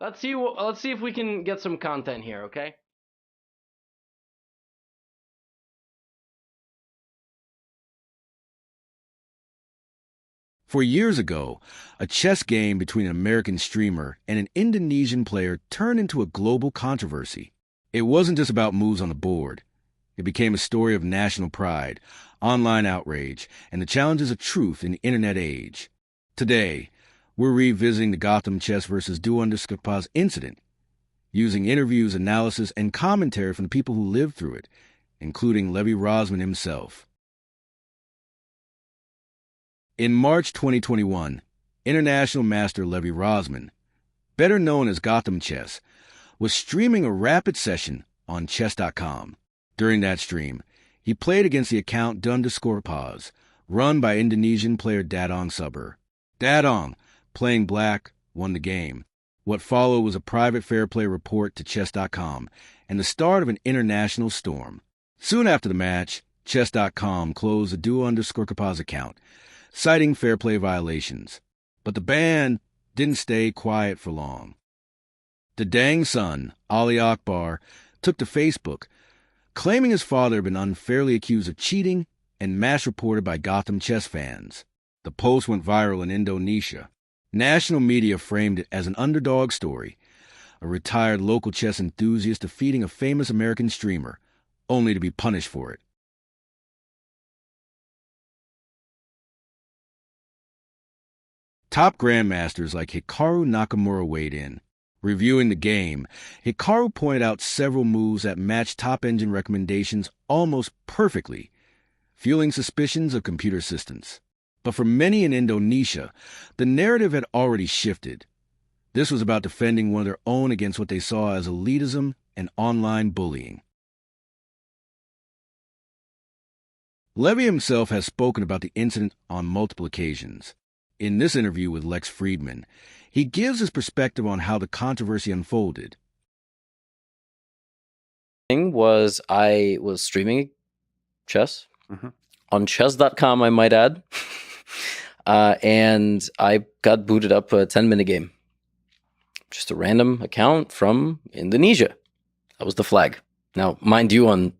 Let's see if we can get some content here, okay? For years ago, a chess game between an American streamer and an Indonesian player turned into a global controversy. It wasn't just about moves on the board. It became a story of national pride, online outrage, and the challenges of truth in the internet age. Today, we're revisiting the GothamChess versus Dewa Kipas incident, using interviews, analysis, and commentary from the people who lived through it, including Levy Rozman himself. In March 2021, international master Levy Rozman, better known as GothamChess, was streaming a rapid session on chess.com. During that stream, he played against the account Kipas, run by Indonesian player Dadong Subur. Dadong, playing black, won the game. What followed was a private fair play report to chess.com and the start of an international storm. Soon after the match, chess.com closed the Dewa Kipas account, citing fair play violations. But the ban didn't stay quiet for long. Dadong's son, Ali Akbar, took to Facebook, claiming his father had been unfairly accused of cheating and mass reported by Gotham chess fans. The post went viral in Indonesia. National media framed it as an underdog story, a retired local chess enthusiast defeating a famous American streamer, only to be punished for it. Top grandmasters like Hikaru Nakamura weighed in. Reviewing the game, Hikaru pointed out several moves that matched top-engine recommendations almost perfectly, fueling suspicions of computer assistance. But for many in Indonesia, the narrative had already shifted. This was about defending one of their own against what they saw as elitism and online bullying. Levy himself has spoken about the incident on multiple occasions. In this interview with Lex Friedman, he gives his perspective on how the controversy unfolded. Was I was streaming chess on chess.com, I might add. And I got booted up a 10-minute game. Just a random account from Indonesia. That was the flag. Now, mind you, on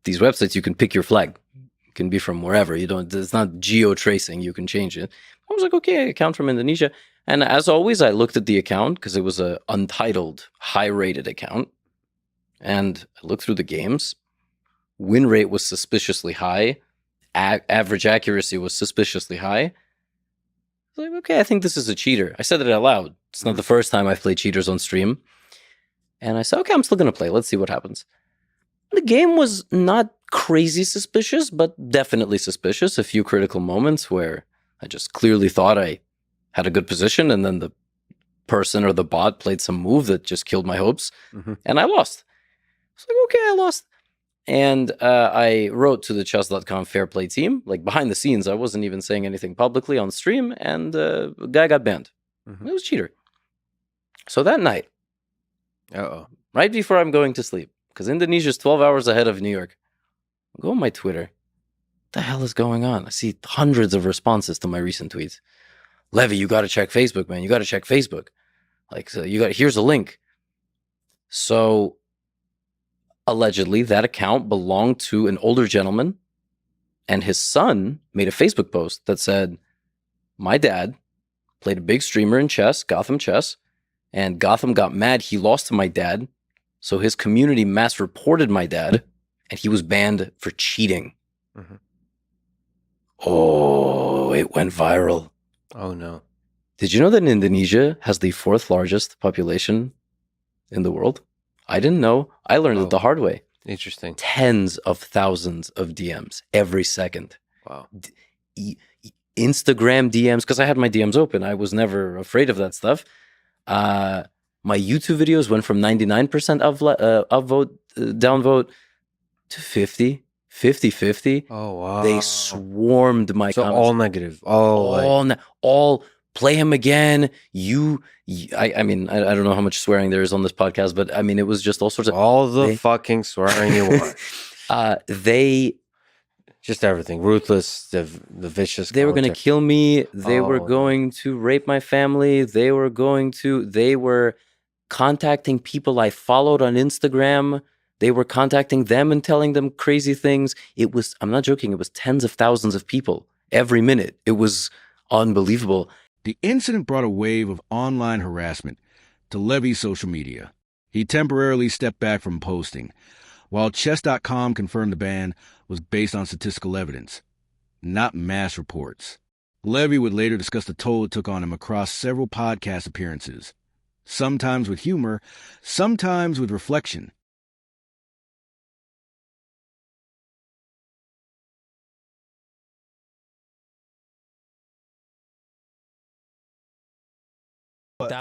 these websites, you can pick your flag. It can be from wherever. It's not geo-tracing. You can change it. I was like, okay, account from Indonesia. And as always, I looked at the account because it was an untitled, high-rated account. And I looked through the games. Win rate was suspiciously high. Average accuracy was suspiciously high. I was like, okay, I think this is a cheater. I said it out loud. It's not the first time I've played cheaters on stream. And I said, okay, I'm still going to play. Let's see what happens. The game was not crazy suspicious, but definitely suspicious. A few critical moments where I just clearly thought I had a good position, and then the person or the bot played some move that just killed my hopes, and I lost. I was like, okay, I lost. And I wrote to the chess.com fair play team, like behind the scenes. I wasn't even saying anything publicly on stream, and the guy got banned. It was a cheater. So that night, right before I'm going to sleep, because Indonesia's 12 hours ahead of New York, I go on my Twitter. What the hell is going on? I see hundreds of responses to my recent tweets. Levy, you got to check Facebook, man. You got to check Facebook. Like, so here's a link. So allegedly, that account belonged to an older gentleman, and his son made a Facebook post that said, my dad played a big streamer in chess, Gotham Chess, and Gotham got mad he lost to my dad, so his community mass reported my dad, and he was banned for cheating. Oh, it went viral. Oh, no. Did you know that Indonesia has the 4th largest population in the world? I didn't know. I learned it the hard way. Interesting. Tens of thousands of DMs every second. Wow. Instagram DMs, because I had my DMs open. I was never afraid of that stuff. My YouTube videos went from 99% upvote, downvote to 50. Oh, wow. They swarmed my so comments. all negative. All play him again. I mean, I don't know how much swearing there is on this podcast, but I mean, it was just all sorts of... All the fucking swearing you want. They... Just everything. Ruthless, the vicious. They were going to kill me. They were going to rape my family. They were contacting people I followed on Instagram. They were contacting them and telling them crazy things. It was, I'm not joking, it was tens of thousands of people every minute. It was unbelievable. The incident brought a wave of online harassment to Levy's social media. He temporarily stepped back from posting, while Chess.com confirmed the ban was based on statistical evidence, not mass reports. Levy would later discuss the toll it took on him across several podcast appearances, sometimes with humor, sometimes with reflection.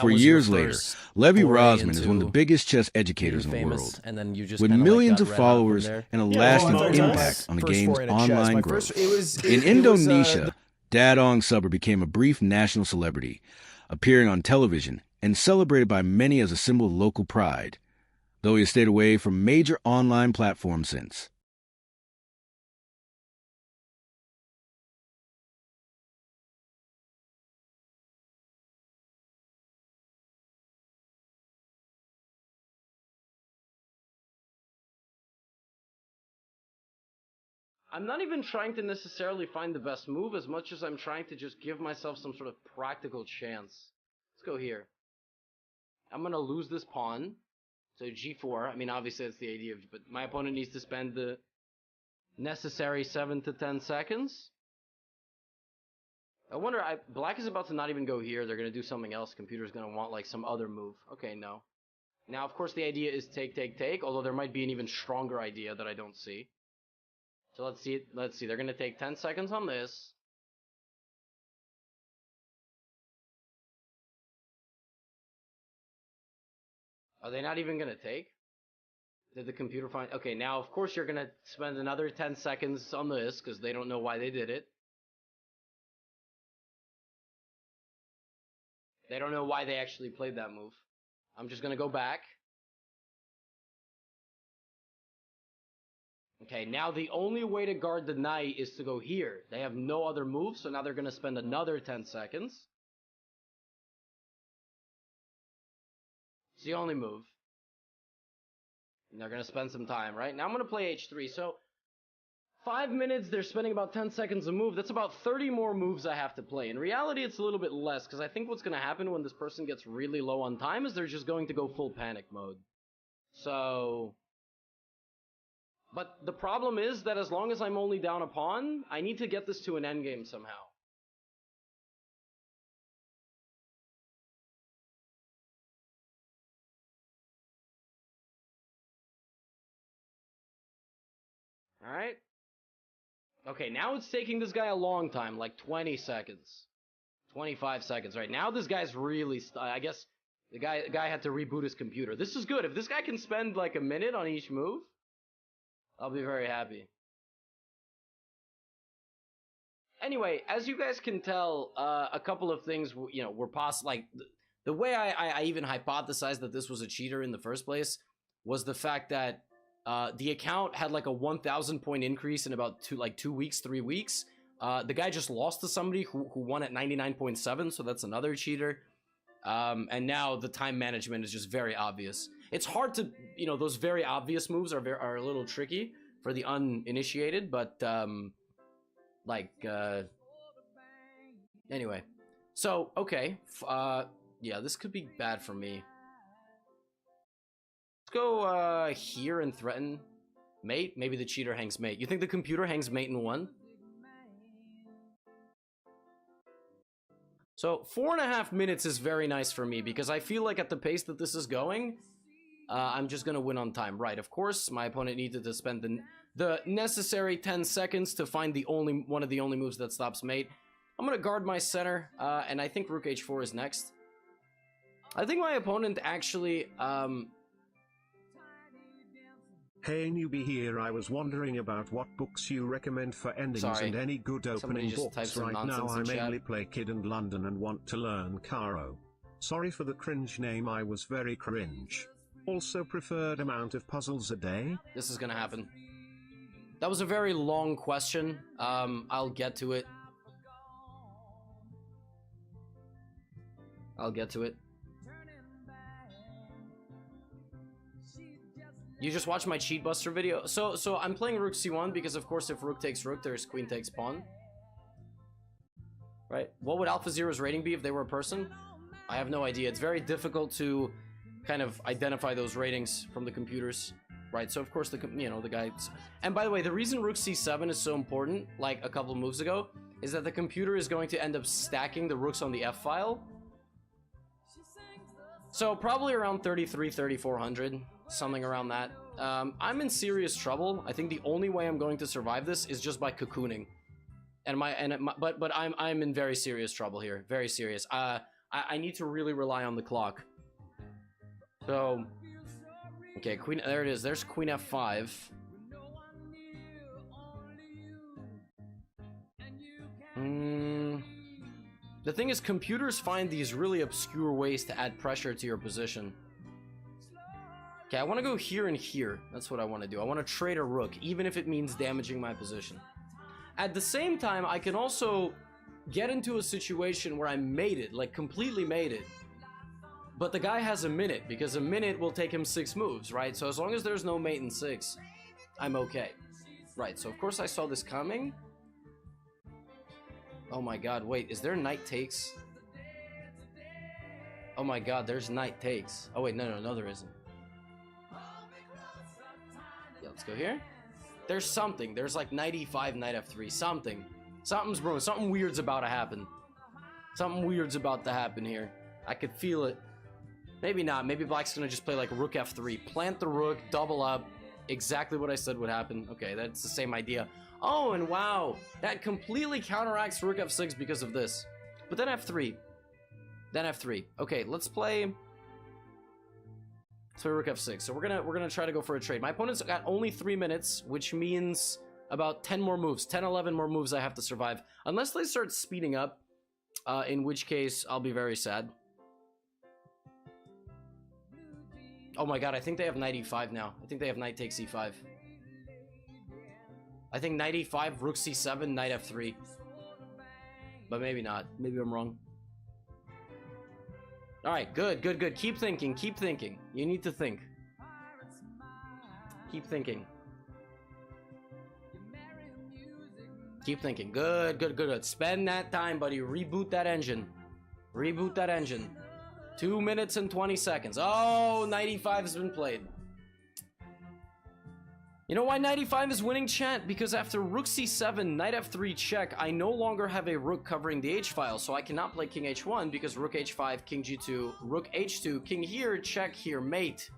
For years later, Levy Rozman is one of the biggest chess educators in the world, and then you just with millions of followers and a lasting impact on the game's online growth. In Indonesia, Dadong Subber became a brief national celebrity, appearing on television and celebrated by many as a symbol of local pride, though he has stayed away from major online platforms since. I'm not even trying to necessarily find the best move as much as I'm trying to just give myself some sort of practical chance. Let's go here. I'm gonna lose this pawn. So g4, I mean obviously that's the idea, but my opponent needs to spend the necessary 7 to 10 seconds. I wonder, black is about to not even go here, they're gonna do something else, computer's gonna want like some other move. Okay, no. Now of course the idea is take, although there might be an even stronger idea that I don't see. So let's see, they're gonna take 10 seconds on this. Are they not even gonna take? Did the computer find... Okay, now of course you're gonna spend another 10 seconds on this, because they don't know why they did it. They don't know why they actually played that move. I'm just gonna go back. Okay, now the only way to guard the knight is to go here. They have no other moves, so now they're gonna spend another 10 seconds. It's the only move. And they're gonna spend some time, right? Now I'm gonna play h3, so 5 minutes, they're spending about 10 seconds a move. That's about 30 more moves I have to play. In reality, it's a little bit less, because I think what's gonna happen when this person gets really low on time is they're just going to go full panic mode. So... But the problem is that as long as I'm only down a pawn, I need to get this to an endgame somehow. Alright? Okay, now it's taking this guy a long time, like 20 seconds. 25 seconds, right? Now this guy's really... I guess the guy had to reboot his computer. This is good. If this guy can spend like a minute on each move, I'll be very happy. Anyway, as you guys can tell, a couple of things, you know, were possible. Like, the way I even hypothesized that this was a cheater in the first place was the fact that the account had like a 1,000 point increase in about 2 weeks, 3 weeks. The guy just lost to somebody who won at 99.7, so that's another cheater. And now the time management is just very obvious. It's hard to, you know, those very obvious moves are a little tricky for the uninitiated, but anyway. So, okay, yeah, this could be bad for me. Let's go here and threaten mate. Maybe the cheater hangs mate. You think the computer hangs mate in 1? So 4.5 minutes is very nice for me, because I feel like at the pace that this is going, I'm just gonna win on time. Right, of course, my opponent needed to spend the necessary 10 seconds to find one of the only moves that stops mate. I'm gonna guard my center, and I think rook h4 is next. I think my opponent actually, Hey newbie here, I was wondering about what books you recommend for endings and any good opening books. Right now I mainly play Kid and London and want to learn Hikaru. Sorry for the cringe name, I was very cringe. Also preferred amount of puzzles a day? This is gonna happen. That was a very long question. I'll get to it. You just watched my cheat buster video. So I'm playing rook c1 because of course if rook takes rook, there's queen takes pawn. Right? What would AlphaZero's rating be if they were a person? I have no idea. It's very difficult to kind of identify those ratings from the computers. Right? So of course the guys. And by the way, the reason rook c7 is so important, like a couple of moves ago, is that the computer is going to end up stacking the rooks on the f file. So probably around 3,400, something around that. I'm in serious trouble. I think the only way I'm going to survive this is just by cocooning. But I'm in very serious trouble here. Very serious. I need to really rely on the clock. So, okay, queen. There it is. There's queen f5. The thing is, computers find these really obscure ways to add pressure to your position. Okay, I want to go here and here. That's what I want to do. I want to trade a rook, even if it means damaging my position. At the same time, I can also get into a situation where I made it, like completely made it. But the guy has a minute, because a minute will take him 6 moves, right? So as long as there's no mate in 6, I'm okay. Right, so of course I saw this coming. Oh my god, wait, is there knight takes? Oh my god, there's knight takes. Oh wait, no, there isn't. Yeah, let's go here. There's something. There's like knight e5, knight f3. Something. Something's brewing. Something weird's about to happen. Something weird's about to happen here. I could feel it. Maybe not. Maybe black's gonna just play like rook f3. Plant the rook, double up. Exactly what I said would happen. Okay, that's the same idea. Oh, and wow. That completely counteracts rook f6 because of this. But then f3. Then f3. Okay, let's play... So rook f6. So we're gonna try to go for a trade. My opponent's got only 3 minutes, which means about 10 more moves. 10, 11 more moves I have to survive. Unless they start speeding up, in which case I'll be very sad. Oh my god, I think they have knight e5 now. I think they have knight takes e5. I think knight e5, rook c7, knight f3. But maybe not. Maybe I'm wrong. Alright, good. Keep thinking. You need to think. Keep thinking. Good. Spend that time, buddy. Reboot that engine. 2 minutes and 20 seconds. Oh, knight e5 has been played. You know why knight e5 is winning, chat? Because after rook c7, knight f3 check, I no longer have a rook covering the h-file, so I cannot play king h1 because rook h5, king g2, rook h2, king here, check here, mate.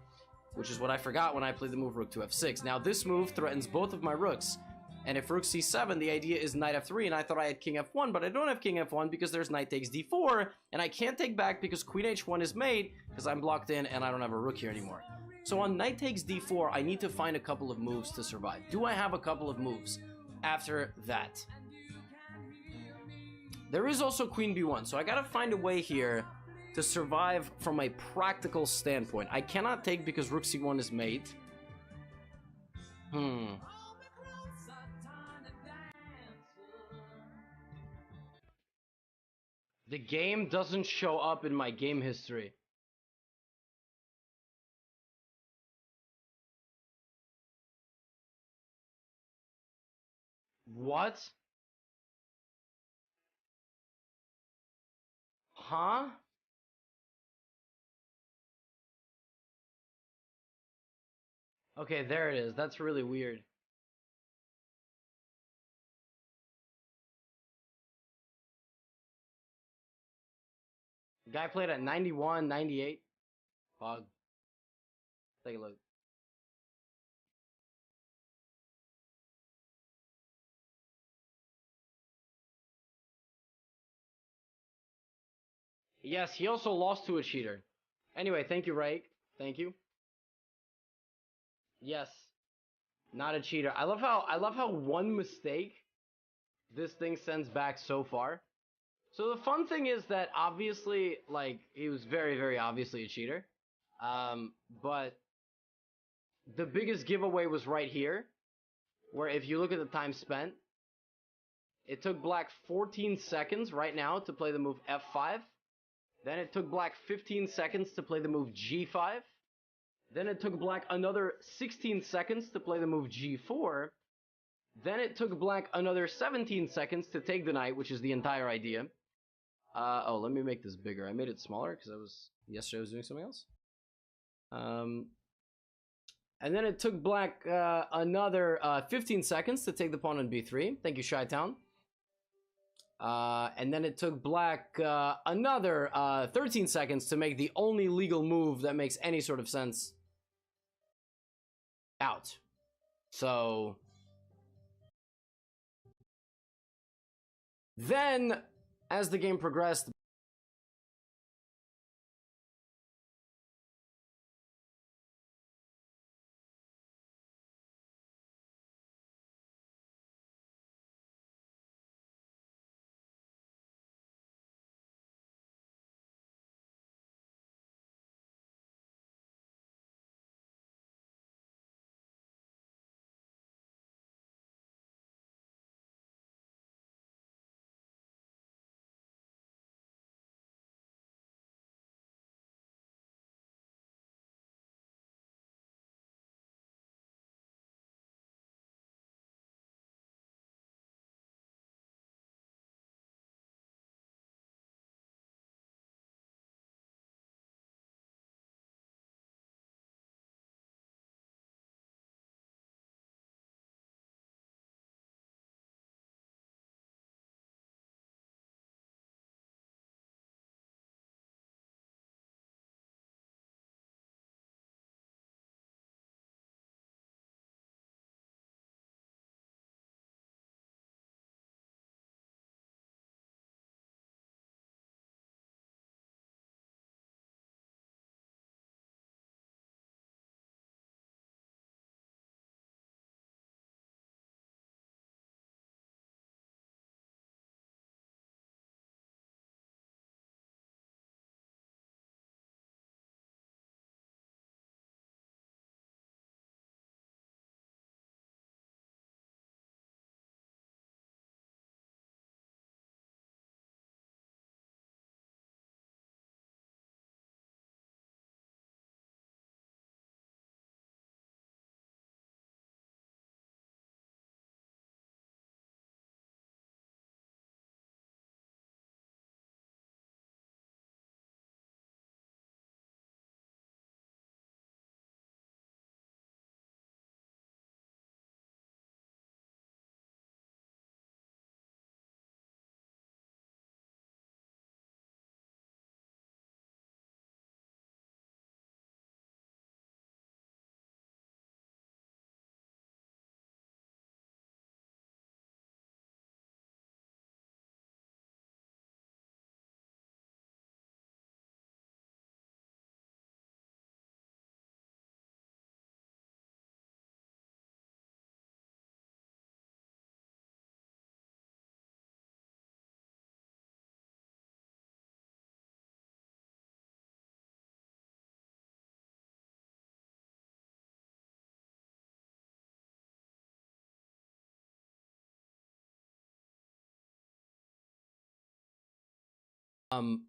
Which is what I forgot when I played the move rook to f6. Now this move threatens both of my rooks. And if rook c7, the idea is knight f3, and I thought I had king f1, but I don't have king f1 because there's knight takes d4, and I can't take back because queen h1 is made, because I'm blocked in and I don't have a rook here anymore. So on knight takes d4, I need to find a couple of moves to survive. Do I have a couple of moves after that? There is also queen b1, so I gotta find a way here to survive from a practical standpoint. I cannot take because rook c1 is made. The game doesn't show up in my game history. What? Huh? Okay, there it is. That's really weird. Guy played at 91, 98. Pog. Take a look. Yes, he also lost to a cheater. Anyway, thank you, Raik. Thank you. Yes. Not a cheater. I love how one mistake this thing sends back so far. So the fun thing is that obviously, like, he was very, very obviously a cheater. But the biggest giveaway was right here, where if you look at the time spent, it took black 14 seconds right now to play the move f5. Then it took black 15 seconds to play the move g5. Then it took black another 16 seconds to play the move g4. Then it took black another 17 seconds to take the knight, which is the entire idea. Oh, let me make this bigger. I made it smaller because yesterday I was doing something else. And then it took black another 15 seconds to take the pawn on b3. Thank you, Chi-Town. And then it took black another 13 seconds to make the only legal move that makes any sort of sense. Out. So then, as the game progressed,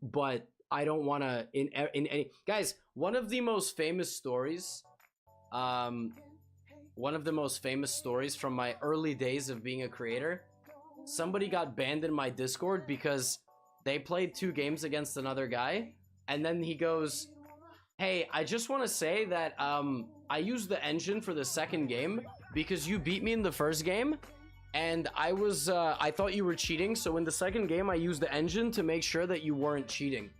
but I don't want to in any guys. One of the most famous stories, one of the most famous stories from my early days of being a creator. Somebody got banned in my Discord because they played 2 games against another guy, and then he goes, "Hey, I just want to say that I used the engine for the second game because you beat me in the first game." And I thought you were cheating, so in the second game I used the engine to make sure that you weren't cheating.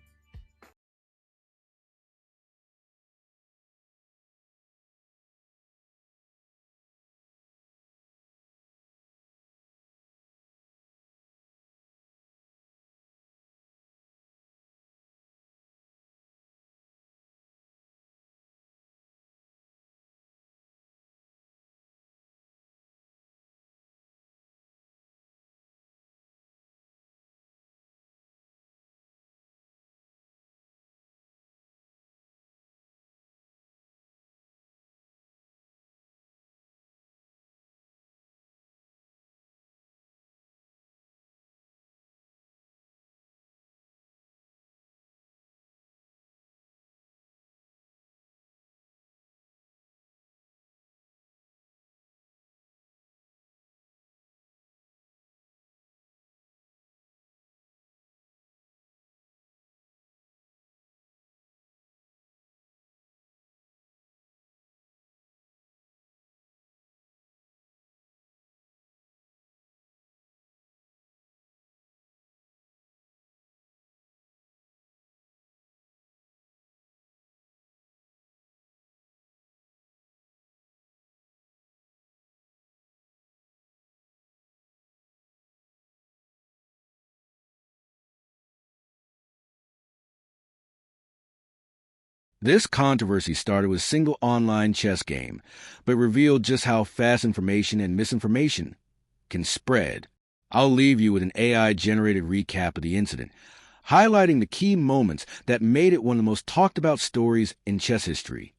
This controversy started with a single online chess game, but revealed just how fast information and misinformation can spread. I'll leave you with an AI-generated recap of the incident, highlighting the key moments that made it one of the most talked-about stories in chess history.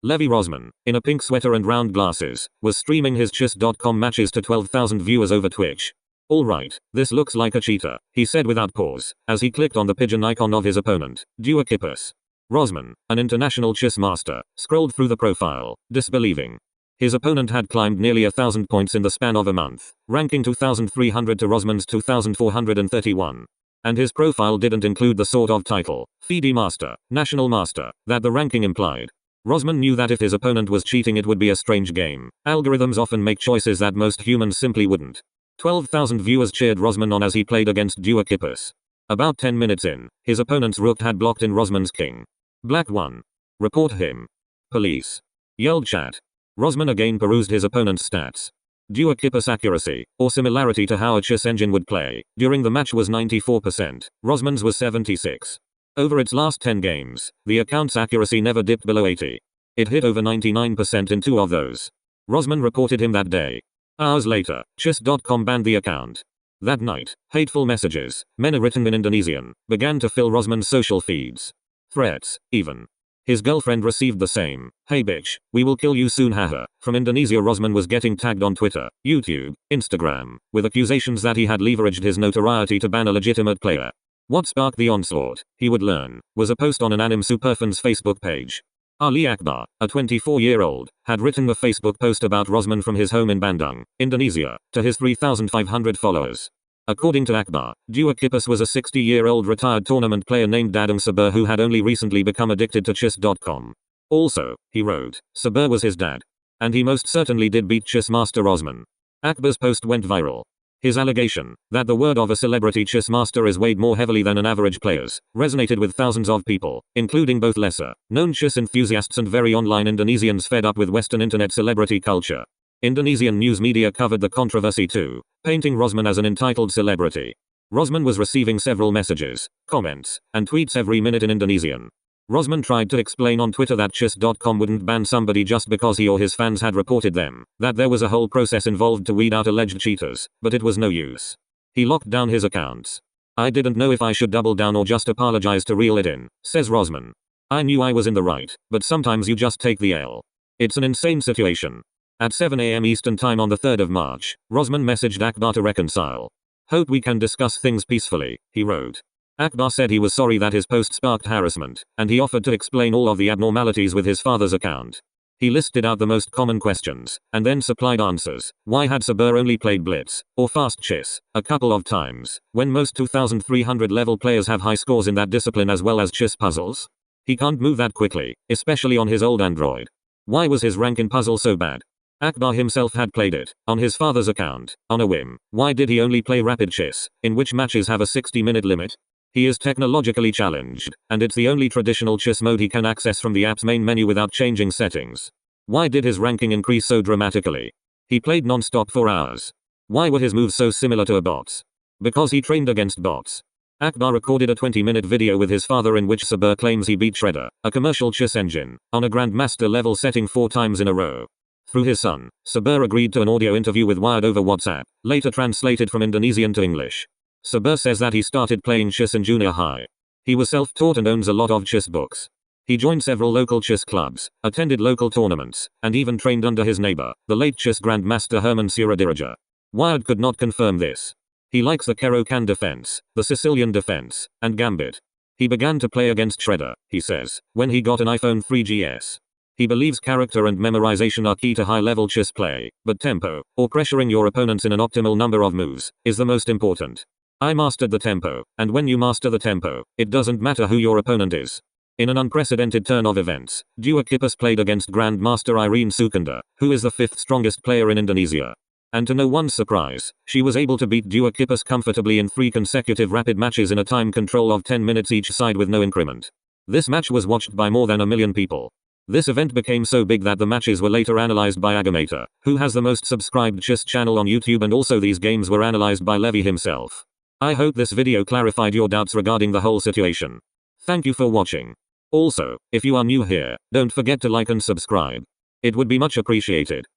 Levy Rozman, in a pink sweater and round glasses, was streaming his chess.com matches to 12,000 viewers over Twitch. "All right, this looks like a cheater," he said without pause, as he clicked on the pigeon icon of his opponent, Dewa Kipas. Rozman, an international chess master, scrolled through the profile, disbelieving. His opponent had climbed nearly 1,000 points in the span of a month, ranking 2,300 to Rozman's 2,431. And his profile didn't include the sort of title, FIDE Master, National Master, that the ranking implied. Rozman knew that if his opponent was cheating it would be a strange game. Algorithms often make choices that most humans simply wouldn't. 12,000 viewers cheered Rozman on as he played against Dewa Kipas. About 10 minutes in, his opponent's rook had blocked in Rozman's king. Black won. Report him. Police. Yelled chat. Rozman again perused his opponent's stats. Dewa Kipas' accuracy, or similarity to how a chess engine would play, during the match was 94%, Rozman's was 76%. Over its last 10 games, the account's accuracy never dipped below 80%. It hit over 99% in 2 of those. Rozman reported him that day. Hours later, chess.com banned the account. That night, hateful messages, many written in Indonesian, began to fill Rozman's social feeds. Threats, even. His girlfriend received the same, "Hey bitch, we will kill you soon haha." From Indonesia. Rozman was getting tagged on Twitter, YouTube, Instagram, with accusations that he had leveraged his notoriety to ban a legitimate player. What sparked the onslaught, he would learn, was a post on an anime superfan's Facebook page. Ali Akbar, a 24-year-old, had written a Facebook post about Rozman from his home in Bandung, Indonesia, to his 3,500 followers. According to Akbar, Dewa Kipas was a 60-year-old retired tournament player named Dadang Saber who had only recently become addicted to chess.com. Also, he wrote, Saber was his dad. And he most certainly did beat chess master Rozman. Akbar's post went viral. His allegation, that the word of a celebrity chess master is weighed more heavily than an average player's, resonated with thousands of people, including both lesser-known chess enthusiasts and very online Indonesians fed up with Western internet celebrity culture. Indonesian news media covered the controversy too, painting Rozman as an entitled celebrity. Rozman was receiving several messages, comments, and tweets every minute in Indonesian. Rozman tried to explain on Twitter that chess.com wouldn't ban somebody just because he or his fans had reported them, that there was a whole process involved to weed out alleged cheaters, but it was no use. He locked down his accounts. "I didn't know if I should double down or just apologize to reel it in," says Rozman. "I knew I was in the right, but sometimes you just take the L. It's an insane situation." At 7 a.m. Eastern Time on the 3rd of March, Rozman messaged Akbar to reconcile. "Hope we can discuss things peacefully," he wrote. Akbar said he was sorry that his post sparked harassment, and he offered to explain all of the abnormalities with his father's account. He listed out the most common questions, and then supplied answers. Why had Saber only played blitz, or fast chess, a couple of times, when most 2,300 level players have high scores in that discipline as well as chess puzzles? He can't move that quickly, especially on his old Android. Why was his rank in puzzle so bad? Akbar himself had played it, on his father's account, on a whim. Why did he only play rapid chess, in which matches have a 60-minute limit? He is technologically challenged, and it's the only traditional chess mode he can access from the app's main menu without changing settings. Why did his ranking increase so dramatically? He played non-stop for hours. Why were his moves so similar to a bot's? Because he trained against bots. Akbar recorded a 20-minute video with his father in which Saber claims he beat Shredder, a commercial chess engine, on a Grandmaster level setting 4 times in a row. Through his son, Saber agreed to an audio interview with Wired over WhatsApp, later translated from Indonesian to English. Saber says that he started playing chess in junior high. He was self-taught and owns a lot of chess books. He joined several local chess clubs, attended local tournaments, and even trained under his neighbor, the late chess grandmaster Herman Suradiraja. Wired could not confirm this. He likes the Caro-Kann defense, the Sicilian defense, and Gambit. He began to play against Shredder, he says, when he got an iPhone 3GS. He believes character and memorization are key to high-level chess play, but tempo, or pressuring your opponents in an optimal number of moves, is the most important. I mastered the tempo, and when you master the tempo, it doesn't matter who your opponent is. In an unprecedented turn of events, Dewa Kipas played against Grandmaster Irene Sukanda, who is the 5th strongest player in Indonesia. And to no one's surprise, she was able to beat Dewa Kipas comfortably in 3 consecutive rapid matches in a time control of 10 minutes each side with no increment. This match was watched by more than 1 million people. This event became so big that the matches were later analyzed by Agamator, who has the most subscribed chess channel on YouTube, and also these games were analyzed by Levy himself. I hope this video clarified your doubts regarding the whole situation. Thank you for watching. Also, if you are new here, don't forget to like and subscribe. It would be much appreciated.